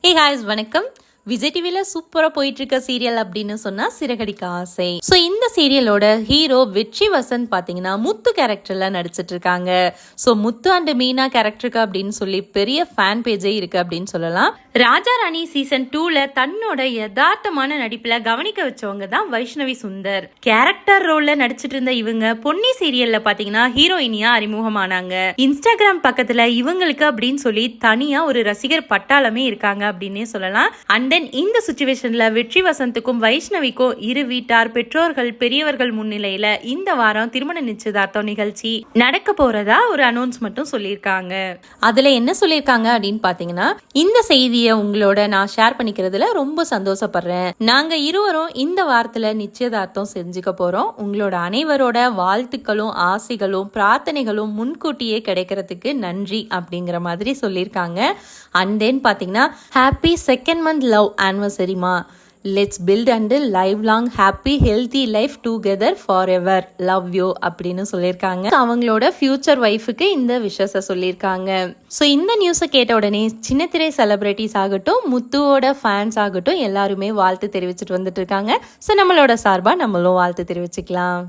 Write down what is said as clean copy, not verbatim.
Hey guys, வணக்கம். விஜய் டிவில சூப்பரா போயிட்டு இருக்க சீரியல் அப்படின்னு சொன்னா சிறகடிக்க ஆசை. ஸோ இந்த சீரியலோட ஹீரோ வெற்றி வசந்த் பாத்தீங்கன்னா முத்து கேரக்டர்ல நடிச்சிட்டு இருக்காங்க. ஸோ முத்து அண்ட் மீனா கேரக்டருக்கு அப்படின்னு சொல்லி பெரிய ஃபேன் பேஜே இருக்கு அப்படின்னு சொல்லலாம். ராஜா ராணி சீசன் 2ல தன்னோட யதார்த்தமான நடிப்புல கவனிக்க வச்சவங்க தான் வைஷ்ணவி சுந்தர். கேரக்டர் ரோல்ல நடிச்சிட்டு இருந்த இவங்க பொன்னி சீரியல்ல பாத்தீங்கன்னா ஹீரோயினியா அறிமுகமானாங்க. இன்ஸ்டாகிராம் பக்கத்துல இவங்களுக்கு அப்படின்னு சொல்லி தனியா ஒரு ரசிகர் பட்டாளமே இருக்காங்க அப்படின்னே சொல்லலாம். அண்ட் தென் இந்த சிச்சுவேஷன்ல வெற்றி வசந்துக்கும் வைஷ்ணவிக்கும் இரு வீட்டார் பெற்றோர்கள் பெரியவர்கள் முன்னிலையில இந்த வாரம் திருமண நிச்சயதார்த்தம் நிகழ்ச்சி நடக்க போறதா ஒரு அனௌன்ஸ்மெண்ட்டும் சொல்லியிருக்காங்க. அதுல என்ன சொல்லியிருக்காங்க அப்படின்னு பாத்தீங்கன்னா, இந்த செய்தியை உங்களோட நான் ஷேர் பண்ணிக்கிறதுல ரொம்ப சந்தோஷப்படுறேன். நாங்க இருவரும் இந்த வாரத்துல நிச்சயதார்த்தம் செஞ்சுக்க போறோம். உங்களோட அனைவரோட வாழ்த்துக்களும் ஆசைகளும் பிரார்த்தனைகளும் முன்கூட்டியே கிடைக்கிறதுக்கு நன்றி அப்படிங்கிற மாதிரி சொல்லியிருக்காங்க. அண்ட் தென் பாத்தீங்கன்னா, ஹாப்பி செகண்ட் மந்த் லவ் anniversary-மா, let's build and live long happy healthy life together forever, love you அப்படின்னு சொல்லியிருக்காங்க. அவங்களோட ஃபியூச்சர் ஒய்ஃபுக்கு இந்த விஷஸை சொல்லியிருக்காங்க. ஸோ இந்த நியூஸை கேட்ட உடனே சின்னத்திரை செலிபிரிட்டிஸ் ஆகட்டும், முத்துவோட ஃபேன்ஸ் ஆகட்டும், எல்லாருமே வாழ்த்து தெரிவிச்சுட்டு வந்துட்டு இருக்காங்க. ஸோ நம்மளோட சார்பாக நம்மளும் வாழ்த்து தெரிவிச்சுக்கலாம்.